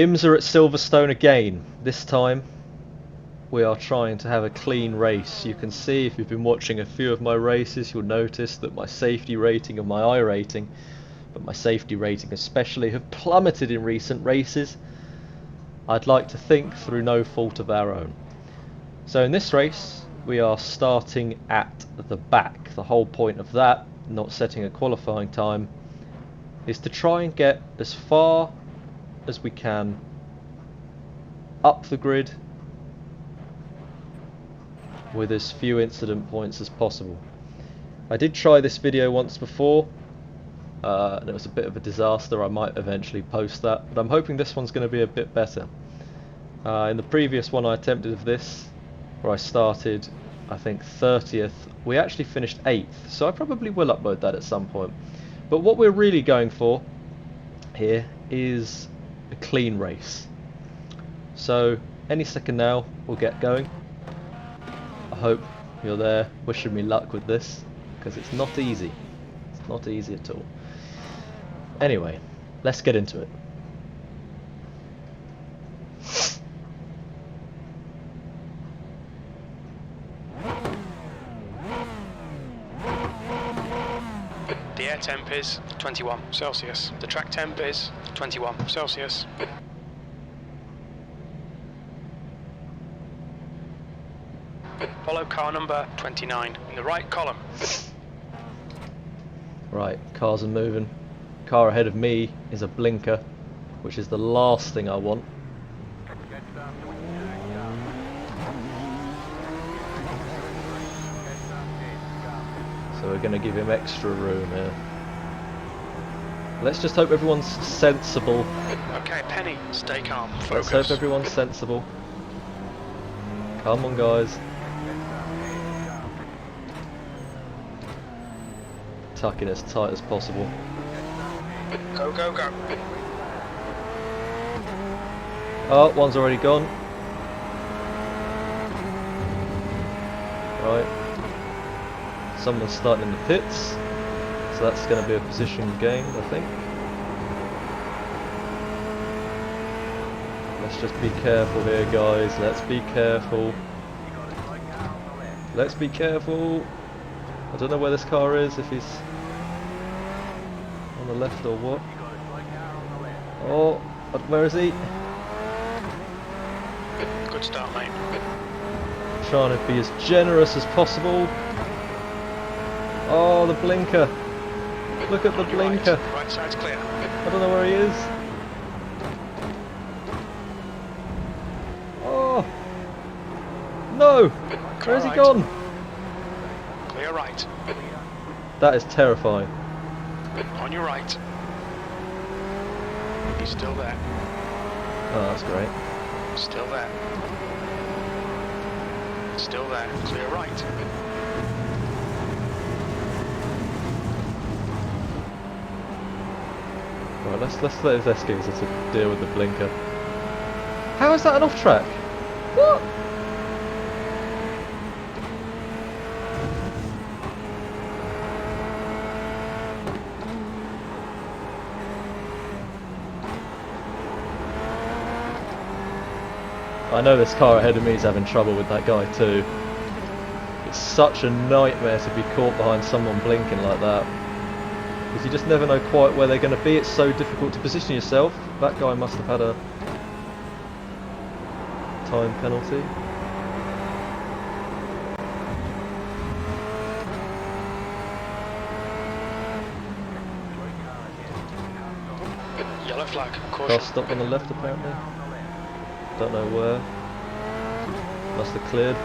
IMSA at Silverstone again. This time we are trying to have a clean race. You can see, if you've been watching a few of my races, you'll notice that my safety rating and my iRating, but my safety rating especially, have plummeted in recent races. I'd like to think through no fault of our own. So in this race we are starting at the back. The whole point of that, not setting a qualifying time, is to try and get as far as we can up the grid with as few incident points as possible. I did try this video once before and it was a bit of a disaster. I might eventually post that, but I'm hoping this one's going to be a bit better. In the previous one I attempted of this, where I started I think 30th, we actually finished 8th, so I probably will upload that at some point. But what we're really going for here is a clean race. So any second now we'll get going. I hope you're there wishing me luck with this, because it's not easy. It's not easy at all. Anyway, let's get into it. The air temp is 21 Celsius. The track temp is 21 Celsius. Follow car number 29 in the right column. Right, cars are moving. Car ahead of me is a blinker, which is the last thing I want. So we're going to give him extra room here. Let's just hope everyone's sensible. Okay, Penny, stay calm. Focus. Let's hope everyone's sensible. Come on, guys. Tuck in as tight as possible. Go, go, go. Oh, one's already gone. Right. Someone's starting in the pits, so that's going to be a position gained, I think. Let's just be careful here, guys. Let's be careful. Let's be careful. I don't know where this car is, if he's on the left or what. Oh, where is he? Good start, mate. Trying to be as generous as possible. Oh, the blinker. Look at the blinker. Right side's clear. I don't know where he is. Oh. No. Where's he gone? Clear right. That is terrifying. On your right. He's still there. Oh, that's great. Still there. Still there. Clear right. Right, let's let his escalators to deal with the blinker. How is that an off track? What? I know this car ahead of me is having trouble with that guy too. It's such a nightmare to be caught behind someone blinking like that, because you just never know quite where they're going to be. It's so difficult to position yourself. That guy must have had a time penalty. Yellow flag. Car Caution. stopped on the left apparently. Don't know where. Must have cleared.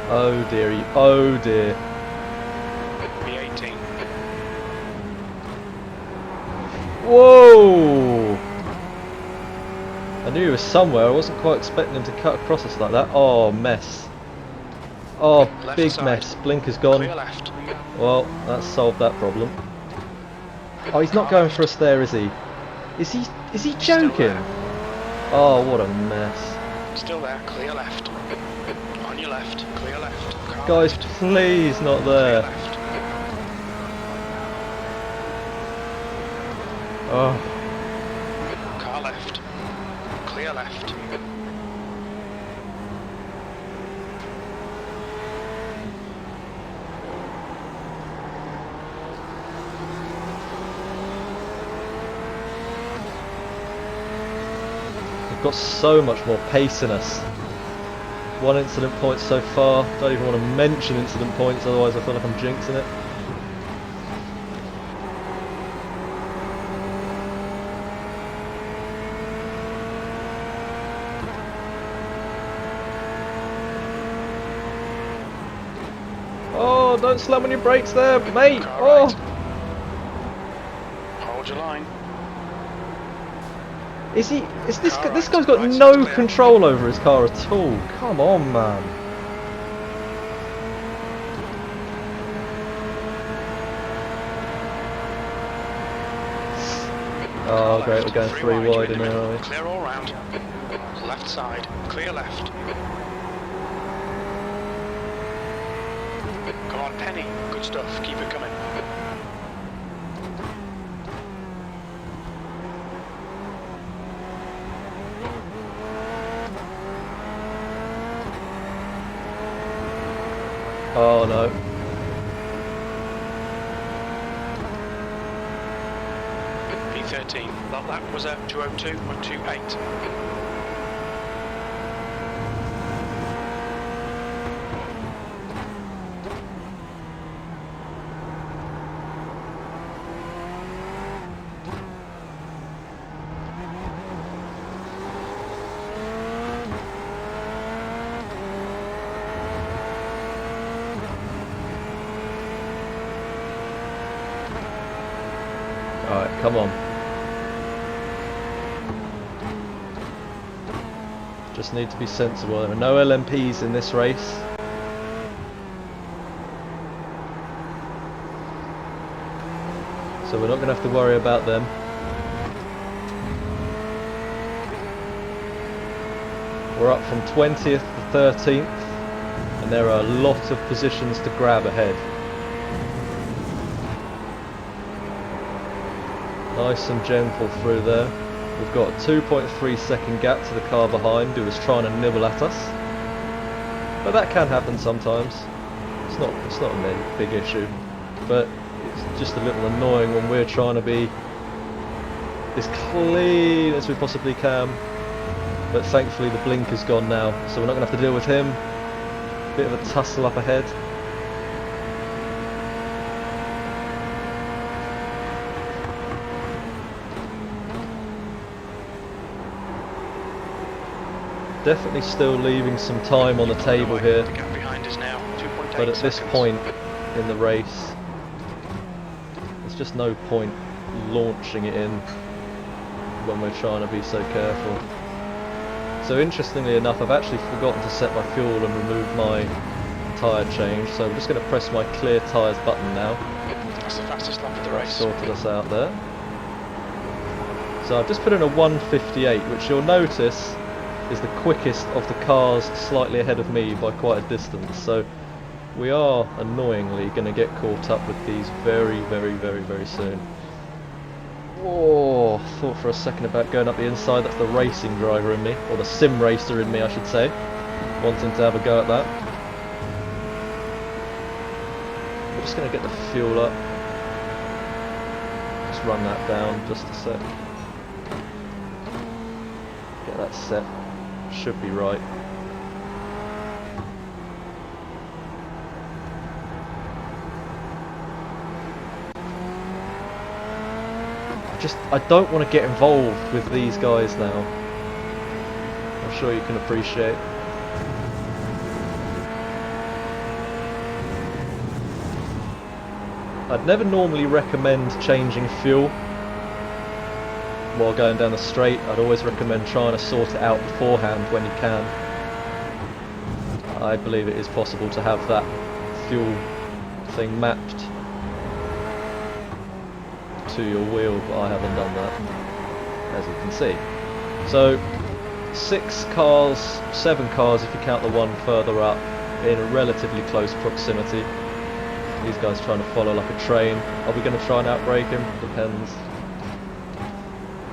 Oh dearie, oh dear. B18. Whoa! I knew he was somewhere. I wasn't quite expecting him to cut across us like that. Oh, mess. Oh, Left big side. mess. Blinker's gone. Clear left. Well, that's solved that problem. Oh, he's not going for us there, is he? Is he joking? Oh, what a mess. Still there. Clear left. On your left. Clear left. Car Guys, left. please, not Clear there. left. Oh. Car left. Clear left. We've got so much more pace in us. 1 incident point so far. Don't even want to mention incident points, otherwise I feel like I'm jinxing it. Oh, don't slam on your brakes there, mate! Oh! Right. Hold your line. Is he? Is this Car this right, guy's got right no side's clear. control over his car at all. Come on, man. Oh, Car great! left. We're going Three 3 wide, wide in in the there, middle. are we? Clear all round. Left side. Clear left. Come on, Penny. Good stuff. Keep it coming. Oh no. P13. That lap was at 2:02 or 2:08. Alright, come on. Just need to be sensible. There are no LMPs in this race. So we're not going to have to worry about them. We're up from 20th to 13th, and there are a lot of positions to grab ahead. Nice and gentle through there. We've got a 2.3 second gap to the car behind who is trying to nibble at us. But that can happen sometimes. It's not a big issue. But it's just a little annoying when we're trying to be as clean as we possibly can. But thankfully the blinker's gone now, so we're not going to have to deal with him. Bit of a tussle up ahead. Definitely still leaving some time on the table here, The gap behind us now. 2.8 but at this seconds. point in the race, there's just no point launching it in when we're trying to be so careful. So interestingly enough, I've actually forgotten to set my fuel and remove my tyre change, so I'm just going to press my clear tyres button now. That's the fastest lap of the That race. sorted us out there. So I've just put in a 1:58, which you'll notice is the quickest of the cars slightly ahead of me by quite a distance. So we are annoyingly going to get caught up with these very, very, very, very soon. Oh, thought for a second about going up the inside. That's the racing driver in me, or the sim racer in me I should say, wanting to have a go at that. We're just going to get the fuel up. Just run that down just a sec. Get that set. Should be right. I don't want to get involved with these guys now. I'm sure you can appreciate. I'd never normally recommend changing fuel while going down the straight. I'd always recommend trying to sort it out beforehand when you can. I believe it is possible to have that fuel thing mapped to your wheel, but I haven't done that, as you can see. So 7 cars if you count the one further up, in a relatively close proximity. These guys trying to follow like a train. Are we going to try and outbrake him? Depends.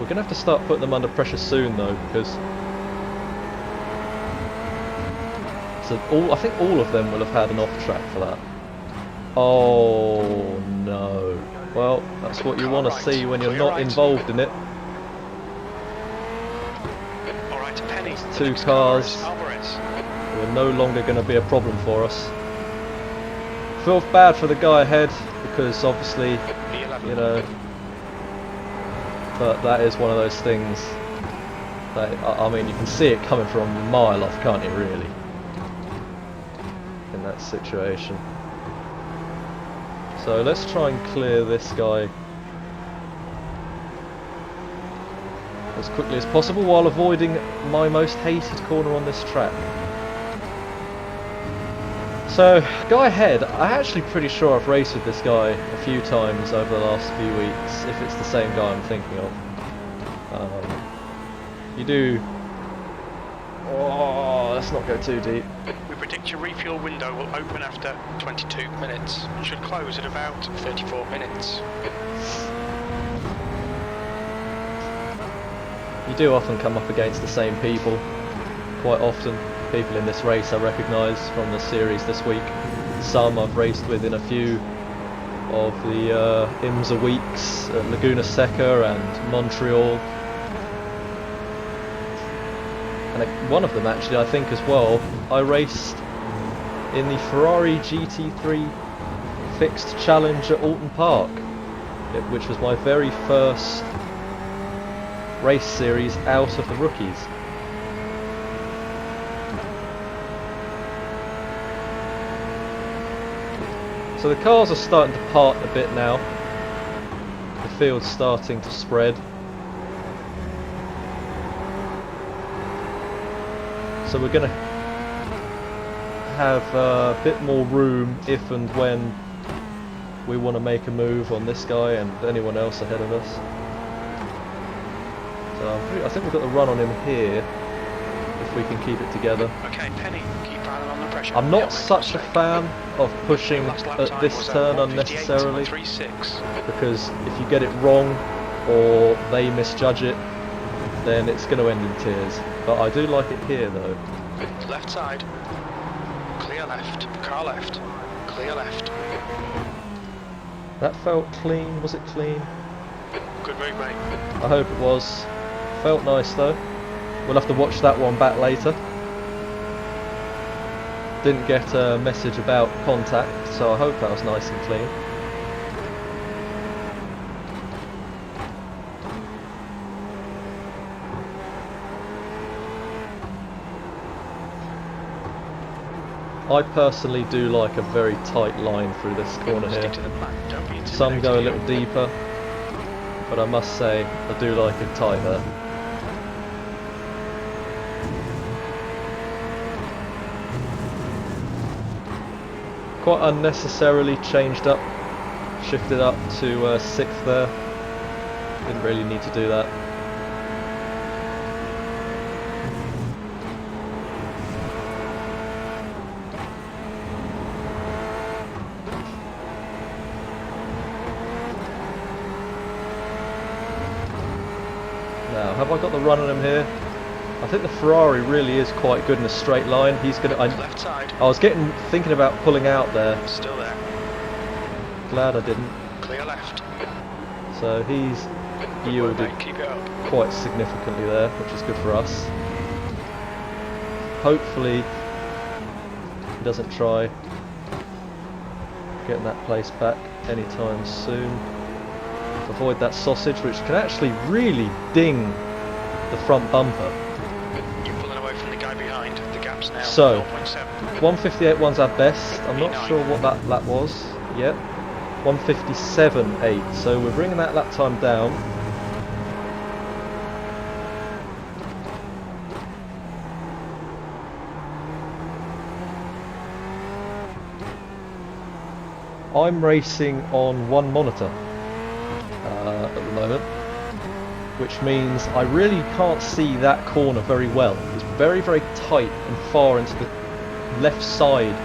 We're going to have to start putting them under pressure soon though, because I think all of them will have had an off track for that. Oh no. Well, that's what you want to see when you're not involved in it. Two cars are no longer going to be a problem for us. Feel bad for the guy ahead because obviously, you know, but that is one of those things that, I mean, you can see it coming from a mile off, can't you, really, in that situation. So let's try and clear this guy as quickly as possible while avoiding my most hated corner on this track. So, guy ahead, I'm actually pretty sure I've raced with this guy a few times over the last few weeks, if it's the same guy I'm thinking of. You do... Oh, let's not go too deep. We predict your refuel window will open after 22 minutes and should close at about 34 minutes. You do often come up against the same people, quite often. People in this race I recognise from the series this week. Some I've raced with in a few of the IMSA weeks at Laguna Seca and Montreal. And one of them actually, I think as well, I raced in the Ferrari GT3 fixed challenge at Alton Park, which was my very first race series out of the rookies. So the cars are starting to part a bit now. The field's starting to spread. So we're going to have a bit more room if and when we want to make a move on this guy and anyone else ahead of us. So I think we've got the run on him here, if we can keep it together. Okay, Penny, keep filing on the pressure. I'm not such a fan of pushing at this turn unnecessarily, because if you get it wrong or they misjudge it, then it's going to end in tears. But I do like it here though. Left side, clear left, car left, clear left. That felt clean, was it clean? Good move, mate. I hope it was. Felt nice though. We'll have to watch that one back later. Didn't get a message about contact, so I hope that was nice and clean. I personally do like a very tight line through this corner here. Some go a little deeper, but I must say I do like it tighter. Quite unnecessarily changed up, shifted up to 6th there. Didn't really need to do that. Now, have I got the run on him here? I think the Ferrari really is quite good in a straight line. He's gonna. Left side. I was thinking about pulling out there. Still there. Glad I didn't. Clear left. So he's yielded Keep it up. quite significantly there, which is good for us. Hopefully he doesn't try getting that place back anytime soon. Avoid that sausage, which can actually really ding the front bumper. You're pulling away from the guy behind. The gap's now So 0.7. 158.1's our best. I'm not sure what that lap was yet. 157.8. So we're bringing that lap time down. I'm racing on one monitor at the moment, which means I really can't see that corner very well. It's very, very tight and far into the left side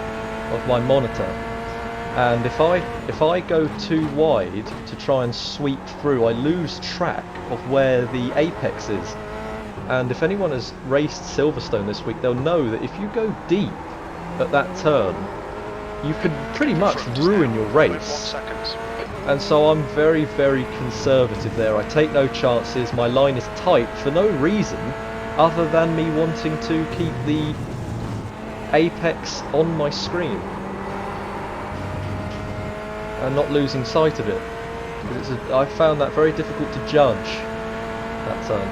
of my monitor, and if I go too wide to try and sweep through, I lose track of where the apex is. And if anyone has raced Silverstone this week, they'll know that if you go deep at that turn, you can pretty much ruin your race. And so I'm very, very conservative there. I take no chances. My line is tight for no reason other than me wanting to keep the apex on my screen and not losing sight of it. I found that very difficult to judge that turn.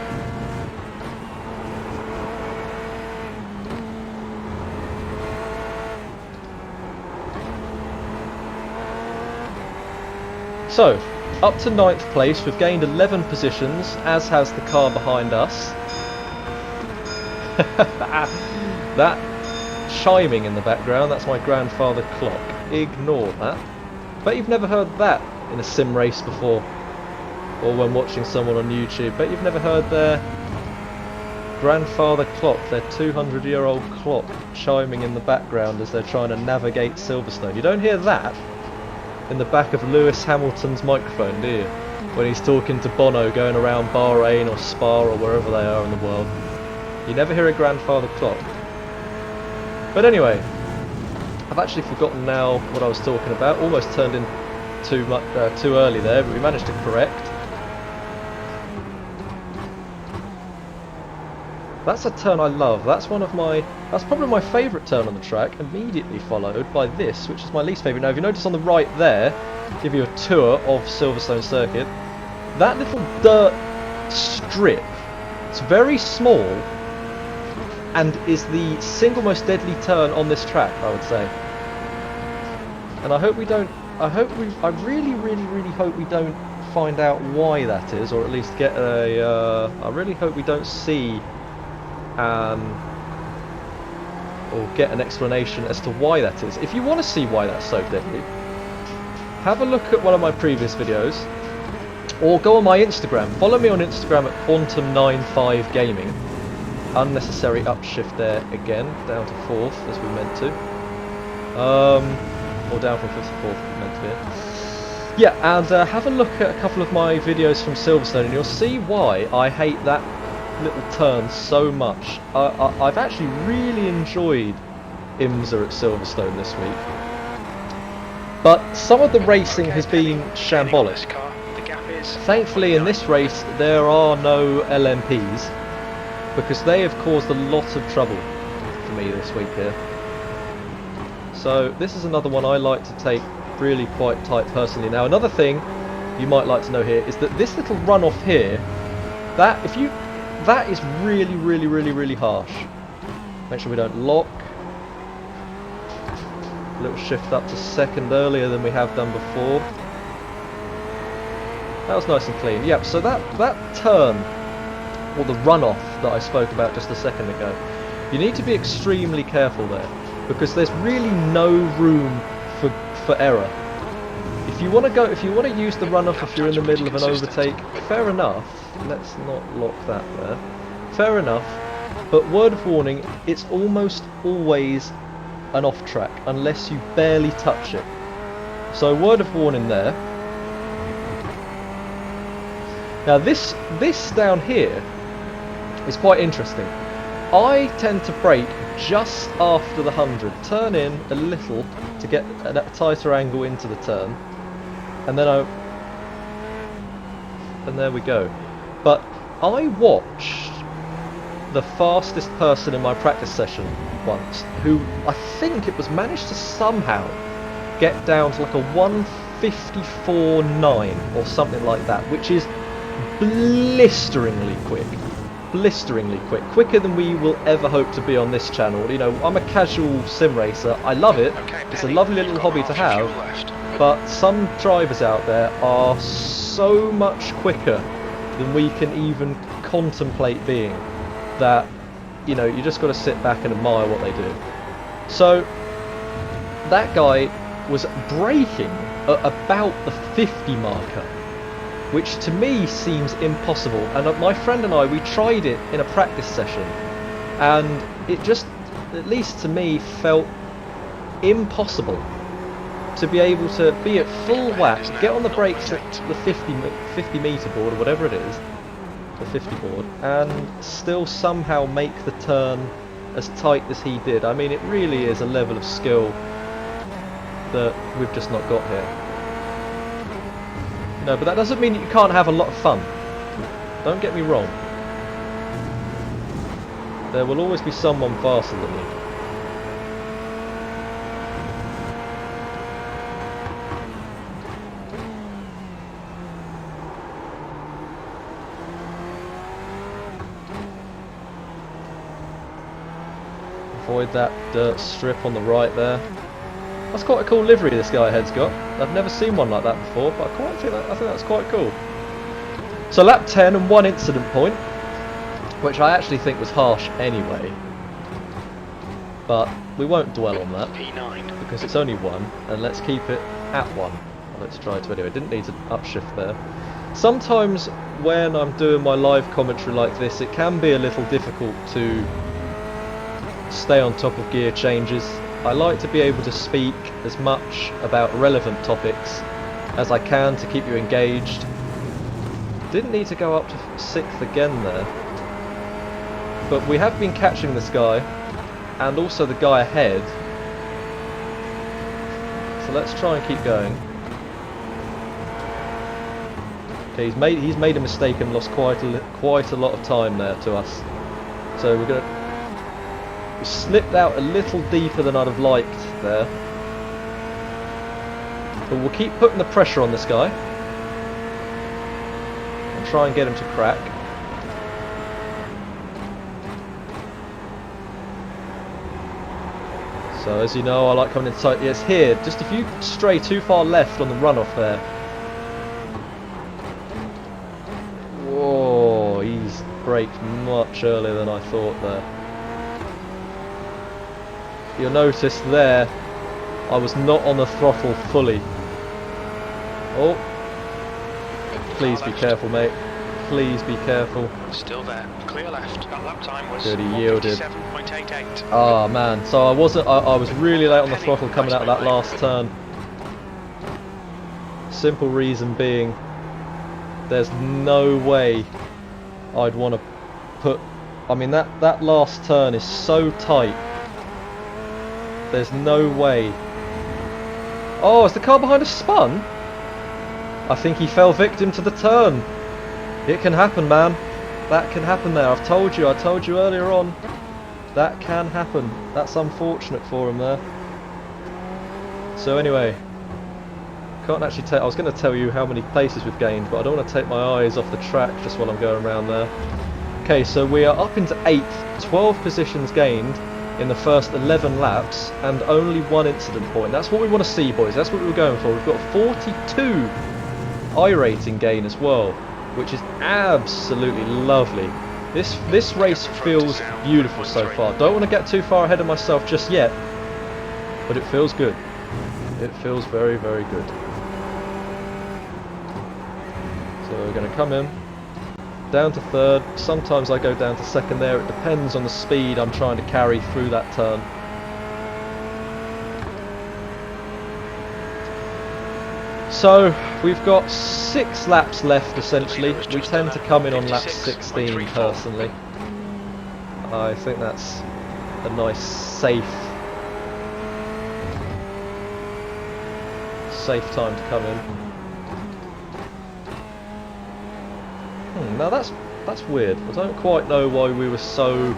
So, up to 9th place, we've gained 11 positions, as has the car behind us. That chiming in the background, that's my grandfather clock. Ignore that. Bet you've never heard that in a sim race before, or when watching someone on YouTube. Bet you've never heard their grandfather clock, their 200-year-old clock, chiming in the background as they're trying to navigate Silverstone. You don't hear that in the back of Lewis Hamilton's microphone, do you? When he's talking to Bono going around Bahrain or Spa or wherever they are in the world. You never hear a grandfather clock. But anyway, I've actually forgotten now what I was talking about. Almost turned in too early there, but we managed to correct. That's a turn I love. That's probably my favourite turn on the track, immediately followed by this, which is my least favourite. Now, if you notice on the right there, give you a tour of Silverstone Circuit, that little dirt strip, it's very small, and is the single most deadly turn on this track, I would say. And I hope we don't, I really, really, really hope we don't find out why that is, or at least get a, I really hope we don't see or get an explanation as to why that is. If you want to see why that's so deadly, have a look at one of my previous videos, or go on my Instagram. Follow me on Instagram at Quantum95Gaming. Unnecessary upshift there again, down to 4th as we meant to. Or down from 5th to 4th, meant to be. Yeah, and have a look at a couple of my videos from Silverstone, and you'll see why I hate that little turn so much. I've actually really enjoyed IMSA at Silverstone this week, but some of the racing has been shambolic. Thankfully in this race there are no LMPs, because they have caused a lot of trouble for me this week here. So this is another one I like to take really quite tight personally. Now, another thing you might like to know here is that this little runoff here, that is really, really, really, really harsh. Make sure we don't lock. A little shift up to 2nd earlier than we have done before. That was nice and clean. Yep, so that turn, or the runoff that I spoke about just a second ago, you need to be extremely careful there, because there's really no room for error. If you want to use the runoff if you're in the middle of an overtake, fair enough. Let's not lock that there. Fair enough, but word of warning, it's almost always an off track unless you barely touch it. So word of warning there. Now this down here is quite interesting. I tend to brake just after the 100, turn in a little to get a tighter angle into the turn, and then and there we go. But I watched the fastest person in my practice session once, who I think it was managed to somehow get down to like a 1:54.9 or something like that, which is blisteringly quick. Blisteringly quick, quicker than we will ever hope to be on this channel. You know, I'm a casual sim racer, I love it, it's a lovely little hobby to have, but some drivers out there are so much quicker than we can even contemplate being, that, you know, you just got to sit back and admire what they do. So that guy was braking at about the 50 marker, which to me seems impossible. And my friend and I, we tried it in a practice session, and it just, at least to me, felt impossible. to be able to be at full whack, get on the brakes at the 50 meter board or whatever it is, the 50 board, and still somehow make the turn as tight as he did. I mean, it really is a level of skill that we've just not got here. No, but that doesn't mean that you can't have a lot of fun. Don't get me wrong. There will always be someone faster than me. Avoid that dirt strip on the right there. That's quite a cool livery this guy ahead's got. I've never seen one like that before, but I think that's quite cool. So lap 10 and 1 incident point, which I actually think was harsh anyway. But we won't dwell on that P9. because it's only 1, and let's keep it at 1. Well, let's try to anyway. Didn't need to upshift there. Sometimes when I'm doing my live commentary like this, it can be a little difficult to stay on top of gear changes. I like to be able to speak as much about relevant topics as I can to keep you engaged. Didn't need to go up to 6th again there, but we have been catching this guy and also the guy ahead, so let's try and keep going. Okay, he's made a mistake and lost quite a lot of time there to us, so we're gonna. We slipped out a little deeper than I'd have liked there. But we'll keep putting the pressure on this guy. And try and get him to crack. So as you know, I like coming in tight. Yes, here. Just if you stray too far left on the runoff there. Whoa, he's braked much earlier than I thought there. You'll notice there, I was not on the throttle fully. Oh, please be careful, mate. Please be careful. Still there. Clear left. That lap time was good, he yielded. 1:57.88. Ah, man. So I was really late on the throttle coming out of that last turn. Simple reason being, there's no way I'd want to put. I mean, that last turn is so tight. There's no way. Oh, is the car behind us spun? I think he fell victim to the turn. It can happen, man. That can happen there. I told you earlier on. That can happen. That's unfortunate for him there. So anyway, can't actually tell. I was going to tell you how many places we've gained, but I don't want to take my eyes off the track just while I'm going around there. Okay, so we are up into 8th, 12 positions gained in the first 11 laps, and only 1 incident point. That's what we want to see, boys. That's what we were going for. We've got a 42 iRating gain as well, which is absolutely lovely. This race feels beautiful so far. Don't want to get too far ahead of myself just yet, but it feels good. It feels very, very good. So we're going to come in down to 3rd. Sometimes I go down to 2nd there. It depends on the speed I'm trying to carry through that turn. So we've got 6 laps left essentially. We tend to come in on lap 16 personally. I think that's a nice safe time to come in. Now that's weird. I don't quite know why we were so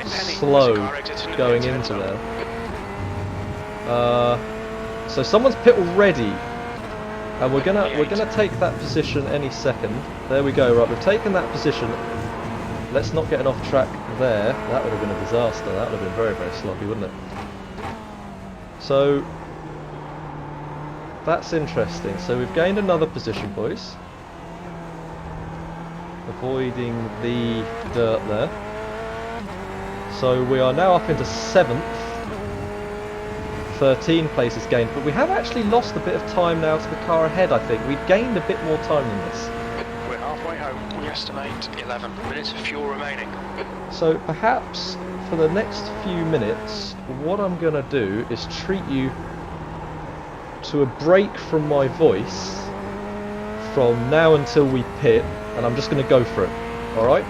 slow going into there. So someone's pit already, and we're gonna take that position any second. There we go. Right, we've taken that position. Let's not get an off track there. That would have been a disaster. That would have been very, very sloppy, wouldn't it? So that's interesting. So we've gained another position, boys. Avoiding the dirt there. So we are now up into 7th. 13 places gained, but we have actually lost a bit of time now to the car ahead. I think we've gained a bit more time than this. We're halfway home. We estimate 11 minutes of fuel remaining. So perhaps for the next few minutes, what I'm going to do is treat you to a break from my voice from now until we pit, and I'm just going to go for it, alright?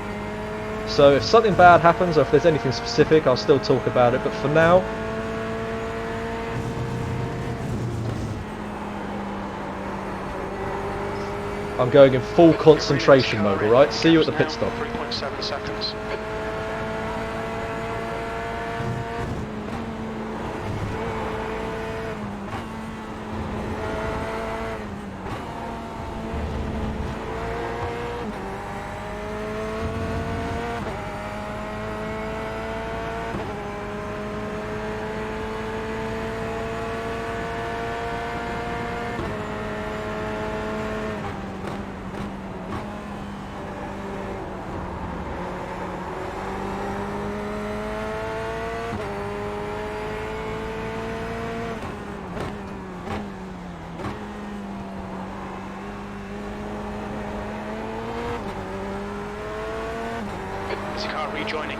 So if something bad happens, or if there's anything specific, I'll still talk about it, but for now, I'm going in full concentration mode, alright? See you at the pit stop. 3.7 seconds. Is the car rejoining?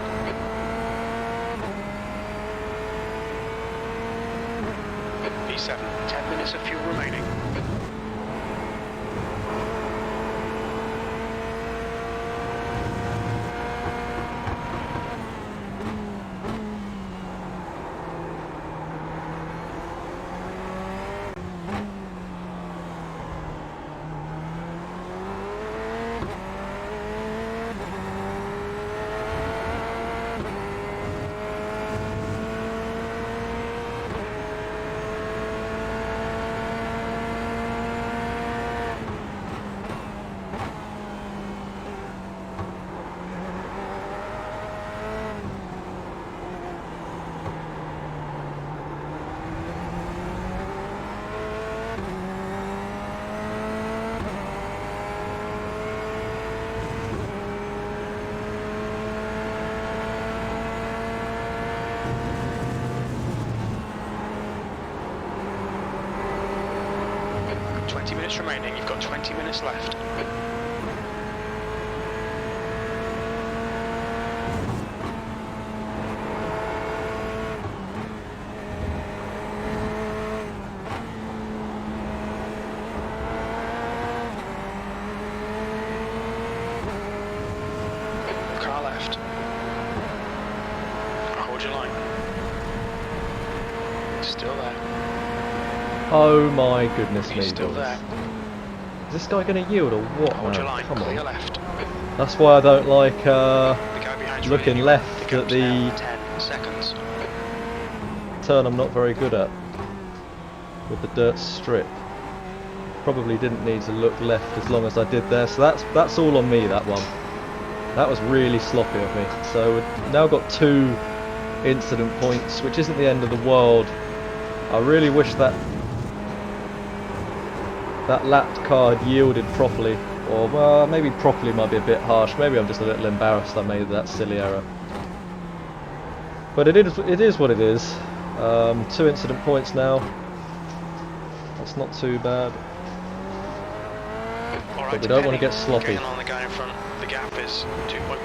P7, 10 minutes of fuel remaining. Remaining, you've got 20 minutes left. Car left. Hold your line. Still there. Oh my goodness me, Still boys. there. Is this guy going to yield or what, Hold your man? line. Come Clear on. left. That's why I don't like The guy behind you looking really left well. at The the gap's now 10 seconds. turn I'm not very good at with the dirt strip. Probably didn't need to look left as long as I did there, so that's all on me, that one. That was really sloppy of me. So we've now got 2 incident points, which isn't the end of the world. I really wish that lapped car had yielded properly, or well, maybe properly might be a bit harsh. Maybe I'm just a little embarrassed I made that silly error. But it is what it is. 2 incident points now. That's not too bad. All right, But we don't want to get sloppy. Getting on the guy in front. The gap is 2.1.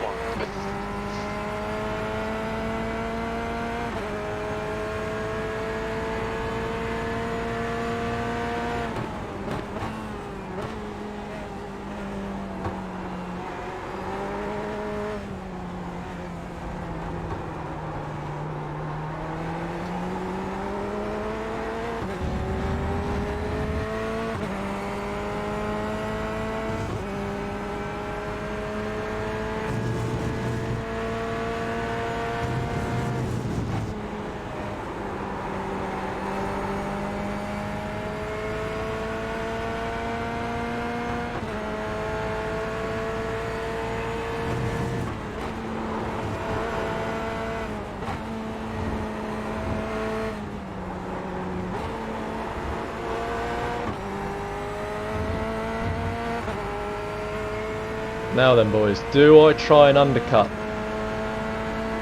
Now then, boys, do I try and undercut?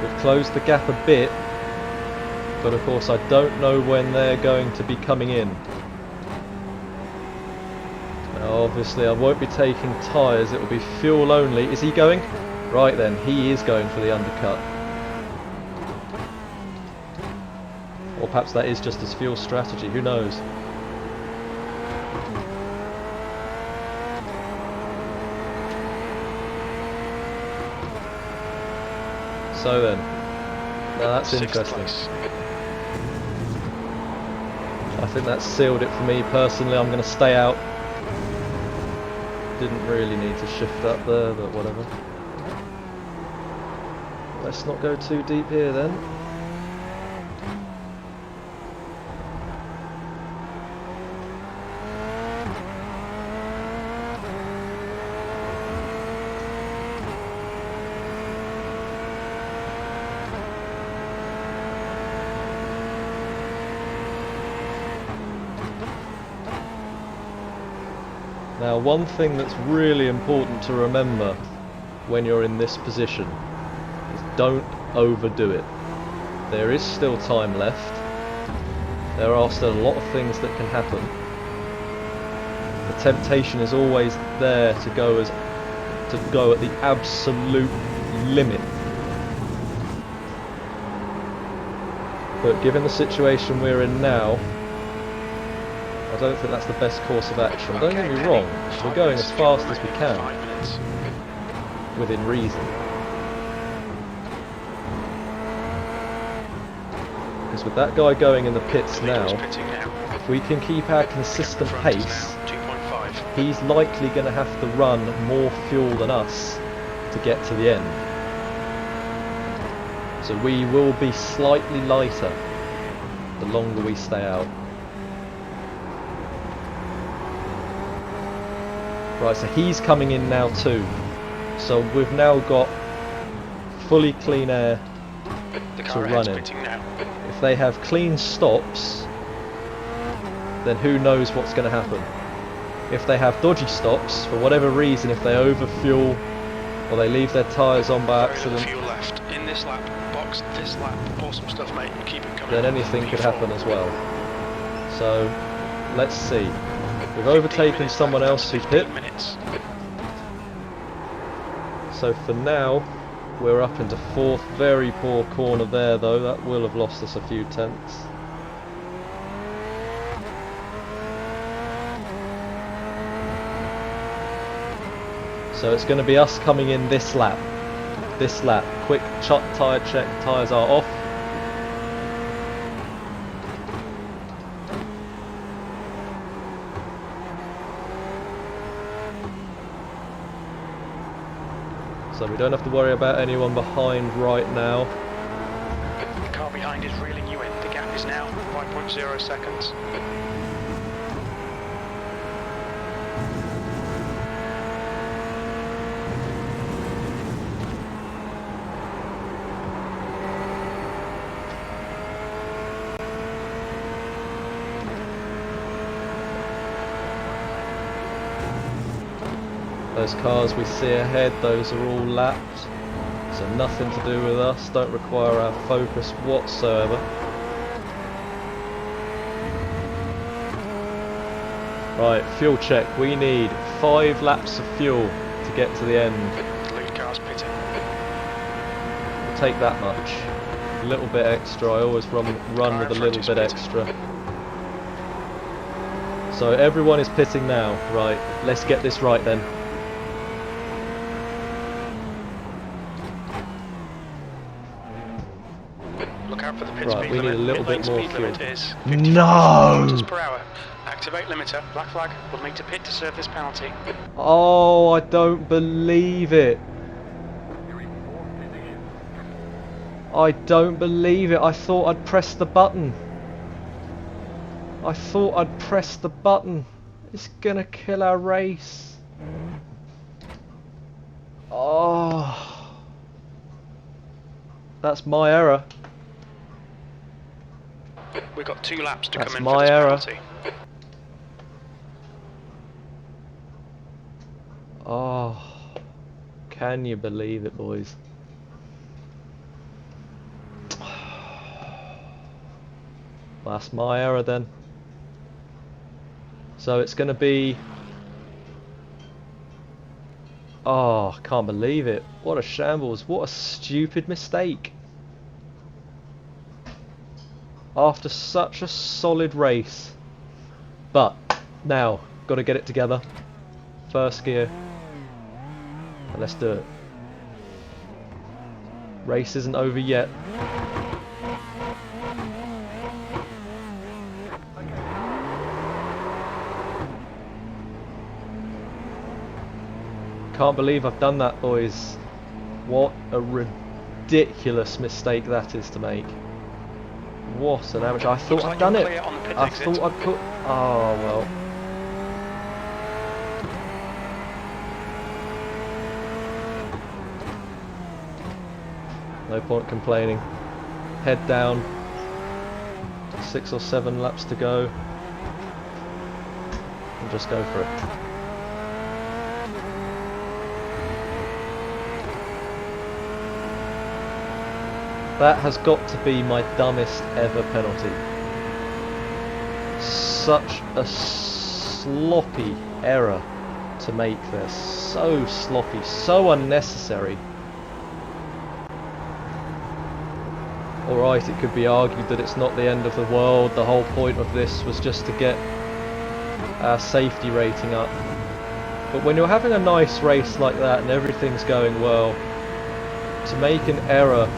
We've closed the gap a bit, but of course I don't know when they're going to be coming in. Oh, obviously I won't be taking tyres, it will be fuel only. Is he going? Right then, he is going for the undercut. Or perhaps that is just his fuel strategy, who knows? So then, now that's interesting. I think that's sealed it for me personally. I'm going to stay out. Didn't really need to shift up there, but whatever. Let's not go too deep here then. Now, one thing that's really important to remember when you're in this position is don't overdo it. There is still time left. There are still a lot of things that can happen. The temptation is always there to go at the absolute limit. But given the situation we're in now, I don't think that's the best course of action. Don't get me wrong, we're going as fast as we can, within reason. Because with that guy going in the pits now, if we can keep our consistent pace, he's likely going to have to run more fuel than us to get to the end. So we will be slightly lighter the longer we stay out. Right, so he's coming in now too. So we've now got fully clean air to run in. If they have clean stops, then who knows what's going to happen. If they have dodgy stops, for whatever reason, if they overfuel or they leave their tyres on by accident, fuel left. In this lap, box this lap. Awesome stuff, mate. Keep it coming. then anything could happen as well. So let's see. We've overtaken someone else who pit. So for now, we're up into 4th. Very poor corner there though. That will have lost us a few tenths. So it's going to be us coming in this lap. This lap. Quick tyre check. Tyres are off. So we don't have to worry about anyone behind right now. The car behind is reeling you in. The gap is now 5.0 seconds. Those cars we see ahead, those are all lapped, so nothing to do with us, don't require our focus whatsoever. Right, fuel check, we need 5 laps of fuel to get to the end. Lead car's pitting. We'll take that much, a little bit extra, I always run with a little bit extra. So everyone is pitting now, right, let's get this right then. Right, we need a little bit more fuel. No! Activate limiter. Black flag. We'll need to pit to serve this penalty. Oh, I don't believe it. I don't believe it. I thought I'd pressed the button. I thought I'd pressed the button. It's gonna kill our race. Oh. That's my error. We've got 2 laps to That's come in my for this error. penalty. Oh, can you believe it, boys? That's my error then. So it's going to be Oh, I can't believe it. What a shambles. What a stupid mistake. After such a solid race. But, now, got to get it together. First gear. And let's do it. Race isn't over yet. Can't believe I've done that, boys. What a ridiculous mistake that is to make. What an amateur. I thought I'd done it. I thought I'd put... Oh, well. No point complaining. Head down. 6 or 7 laps to go. And just go for it. That has got to be my dumbest ever penalty. Such a sloppy error to make there. So sloppy, so unnecessary. Alright, it could be argued that it's not the end of the world. The whole point of this was just to get our safety rating up. But when you're having a nice race like that and everything's going well, to make an error,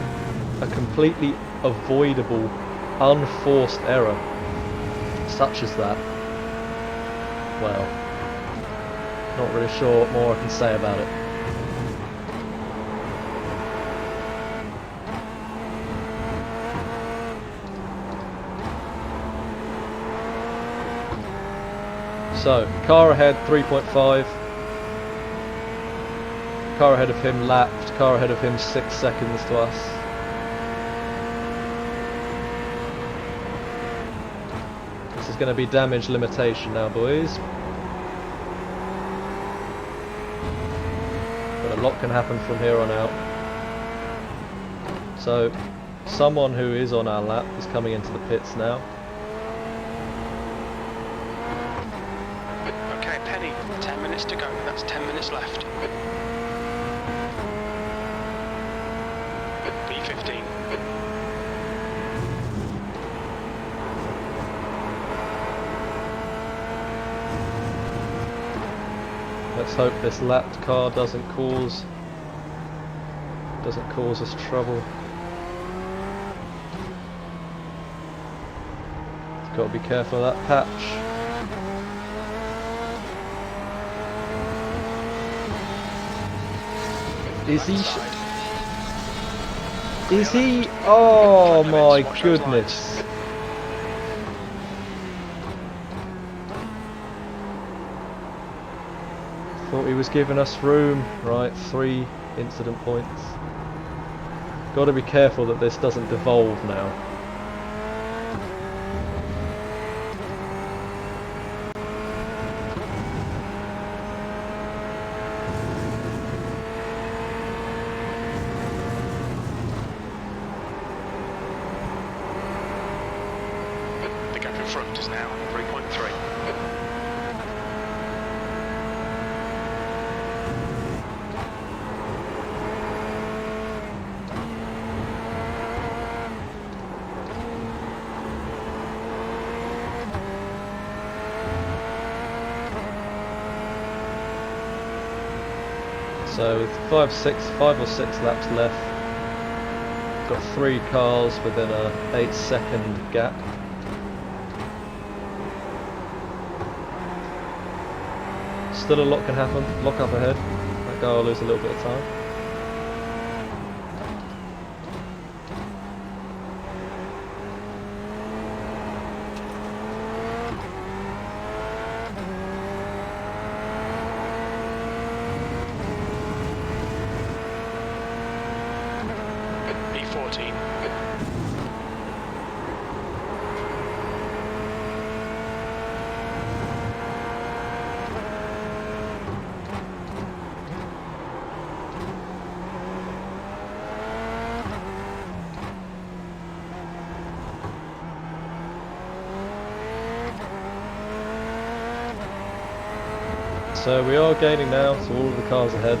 a completely avoidable, unforced error, such as that, well, not really sure what more I can say about it. So, car ahead 3.5, car ahead of him lapped, car ahead of him 6 seconds to us. This is going to be damage limitation now, boys. But a lot can happen from here on out. So, someone who is on our lap is coming into the pits now. Okay, Penny, 10 minutes to go. That's 10 minutes left. B15. Let's hope this lapped car doesn't cause us trouble. Got to be careful of that patch. Is he? Is he? Oh my goodness! Thought he was giving us room. Right, 3 incident points. Got to be careful that this doesn't devolve now. The gap in front is now 3.3. So with 5 or 6 laps left, got 3 cars within a 8-second gap. Still a lot can happen. Lock up ahead. That guy will lose a little bit of time. B14. So we are gaining now, so all of the cars ahead.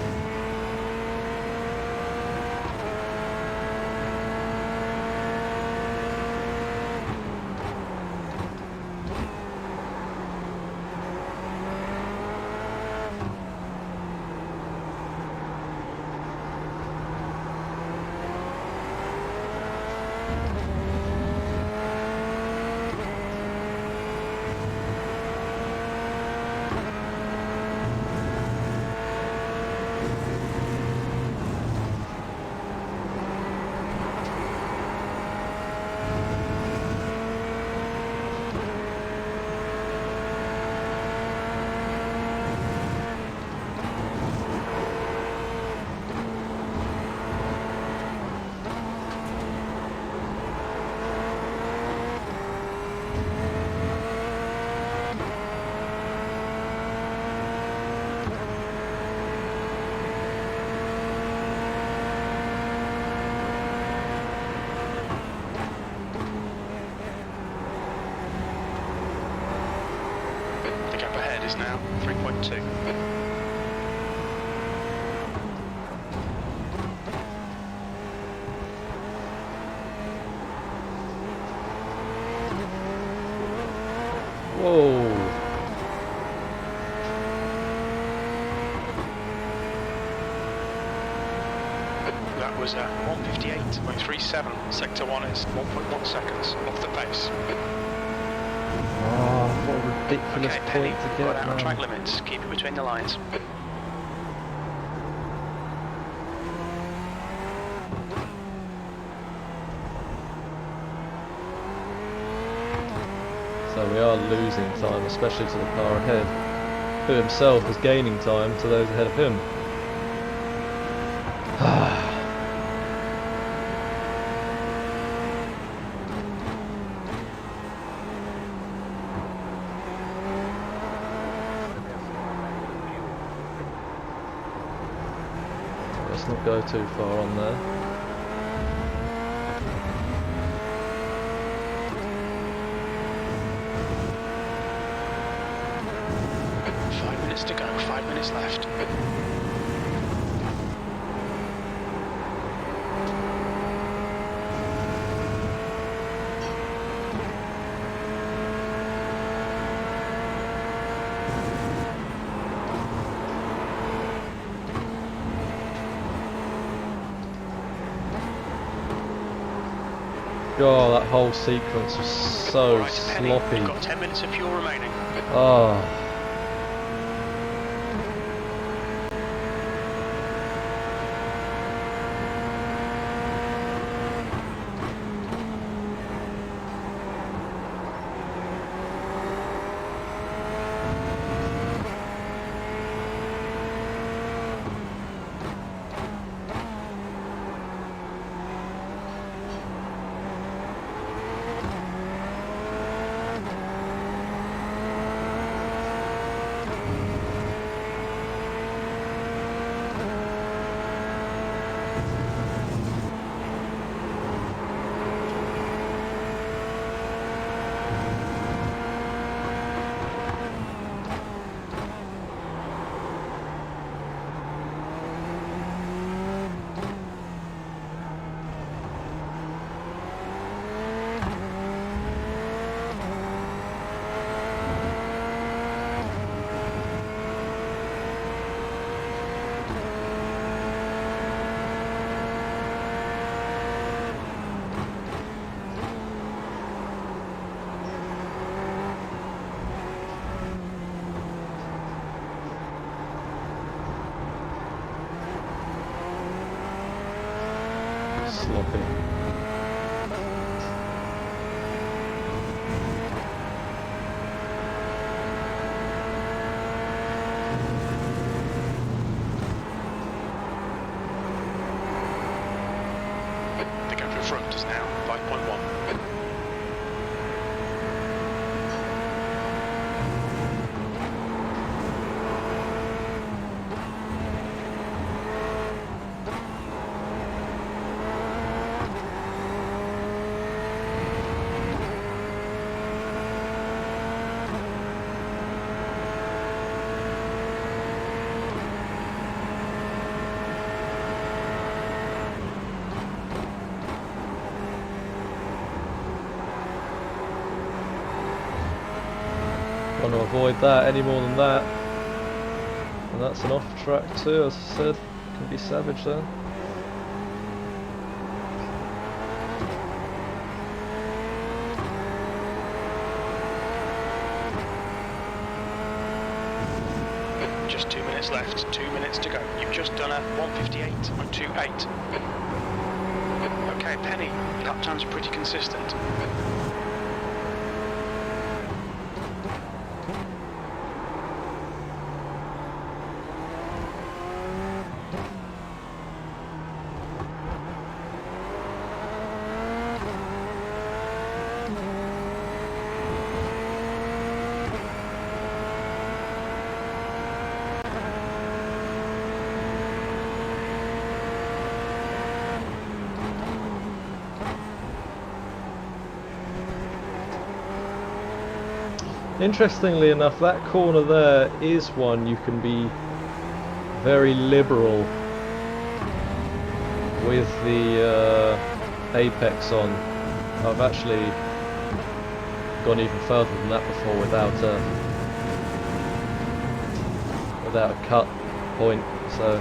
now, 3.2. Whoa. That was 1:58.37. Sector 1 is 1.1 seconds off the pace. Oh, what a ridiculous Okay, Penny, point to got get, out man. of track limits. Keep it between the lines. So we are losing time, especially to the car ahead, who himself is gaining time to those ahead of him. Let's not go too far on there. To go, 5 minutes left. Oh, that whole sequence was so Right, Penny, sloppy. you've got 10 minutes of fuel remaining. Oh. Sloppy. The gap in front is now 5.1. Want to avoid that any more than that. And that's an off track too, as I said. Can be savage there. Just 2 minutes left, 2 minutes to go. You've just done a 1:58.28. Okay, Penny, lap time's pretty consistent. Interestingly enough, that corner there is one you can be very liberal with the apex on. I've actually gone even further than that before without a cut point, so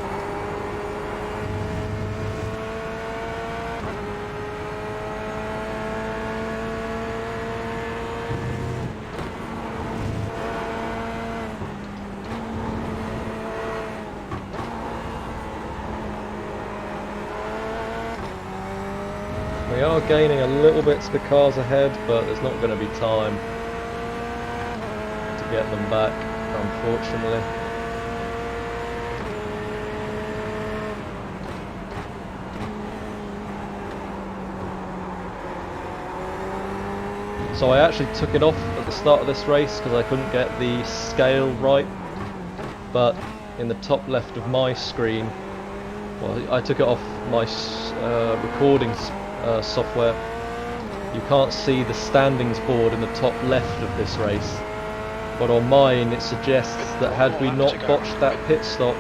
we are gaining a little bit to the cars ahead, but there's not going to be time to get them back, unfortunately. So I actually took it off at the start of this race because I couldn't get the scale right, but in the top left of my screen, well, I took it off my recording software. You can't see the standings board in the top left of this race, but on mine it suggests that had we not botched that pit stop,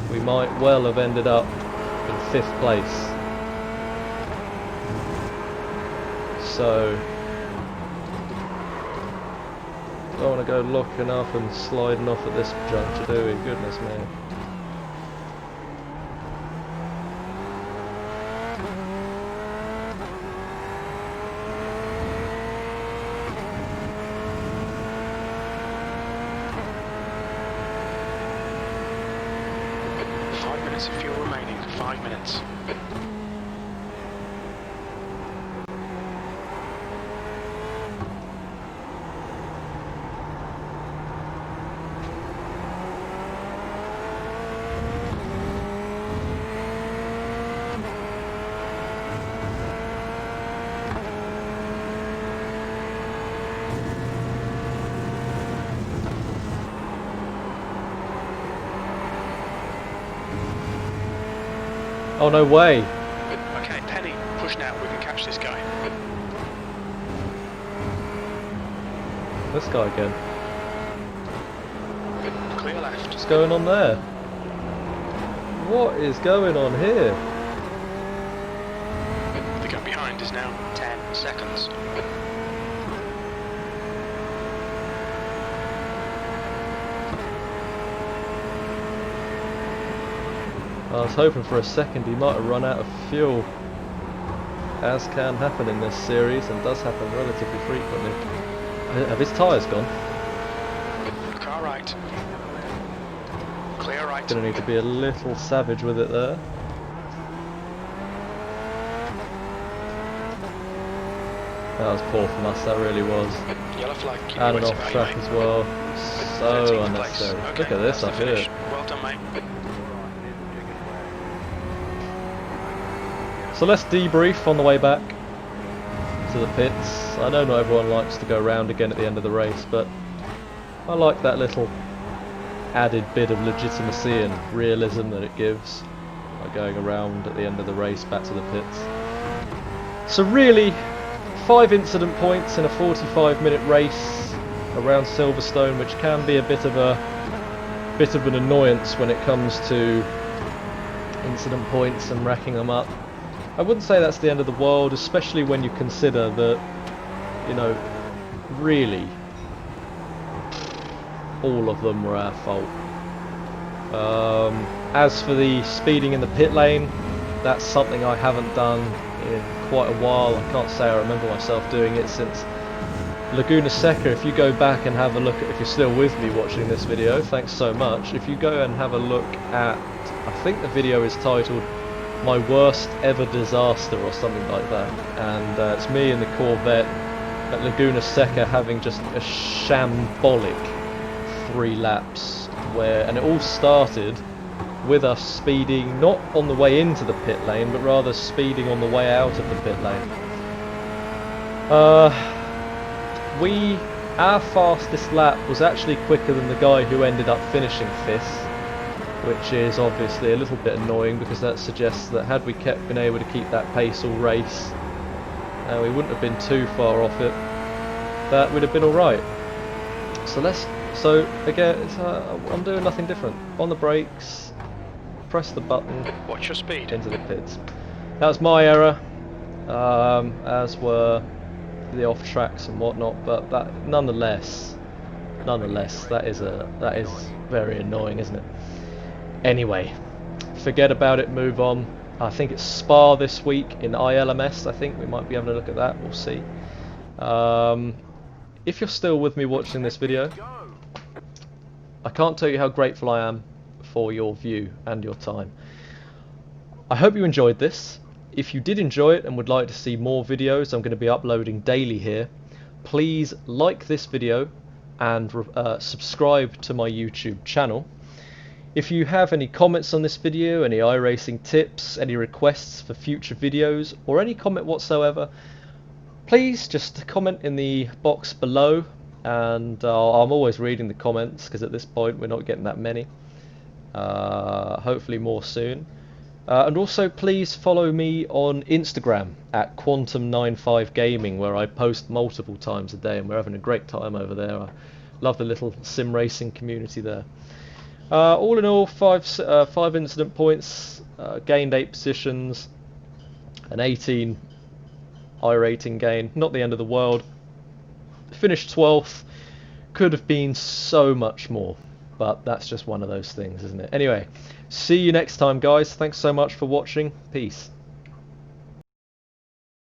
we might well have ended up in 5th place. So don't want to go locking up and sliding off at this juncture, do we? Goodness me. Of fuel remaining, 5 minutes. Oh, no way! Okay, Penny, push now, we can catch this guy. This guy again. Clear left. What's going on there? What is going on here? The gun behind is now 10 seconds. I was hoping for a second he might have run out of fuel, as can happen in this series and does happen relatively frequently. Have his tyres gone? Car right. Clear right. Gonna need to be a little savage with it there. That was poor from us, that really was. Yellow flag. And an off track as well. So unnecessary. Okay, Look at this up here. Well done, mate. So let's debrief on the way back to the pits. I know not everyone likes to go round again at the end of the race, but I like that little added bit of legitimacy and realism that it gives by going around at the end of the race back to the pits. So really, 5 incident points in a 45-minute race around Silverstone, which can be a bit of an annoyance when it comes to incident points and racking them up. I wouldn't say that's the end of the world, especially when you consider that, you know, really, all of them were our fault. As for the speeding in the pit lane, that's something I haven't done in quite a while. I can't say I remember myself doing it since Laguna Seca. If you go back and have a look at, if you're still with me watching this video, thanks so much. If you go and have a look at, I think the video is titled My Worst Ever Disaster or something like that, and it's me in the Corvette at Laguna Seca having just a shambolic 3 laps and it all started with us speeding not on the way into the pit lane, but rather speeding on the way out of the pit lane. Our fastest lap was actually quicker than the guy who ended up finishing 5th, which is obviously a little bit annoying because that suggests that had we been able to keep that pace all race, we wouldn't have been too far off it. That would have been alright. So again, I'm doing nothing different. On the brakes, press the button, Watch your speed. into the pits. That was my error, as were the off tracks and whatnot. But that, nonetheless, that is very annoying, isn't it? Anyway, forget about it. Move on. I think it's Spa this week in ILMS. I think we might be having a look at that. We'll see. If you're still with me watching this video, I can't tell you how grateful I am for your view and your time. I hope you enjoyed this. If you did enjoy it and would like to see more videos, I'm going to be uploading daily here. Please like this video and subscribe to my YouTube channel. If you have any comments on this video, any iRacing tips, any requests for future videos, or any comment whatsoever, please just comment in the box below, and I'm always reading the comments, because at this point we're not getting that many. Hopefully more soon. And also please follow me on Instagram at Quantum95Gaming, where I post multiple times a day, and we're having a great time over there. I love the little sim racing community there. All in all, 5 incident points, gained 8 positions, an 18 iRating gain, not the end of the world. Finished 12th, could have been so much more, but that's just one of those things, isn't it? Anyway, see you next time, guys. Thanks so much for watching. Peace.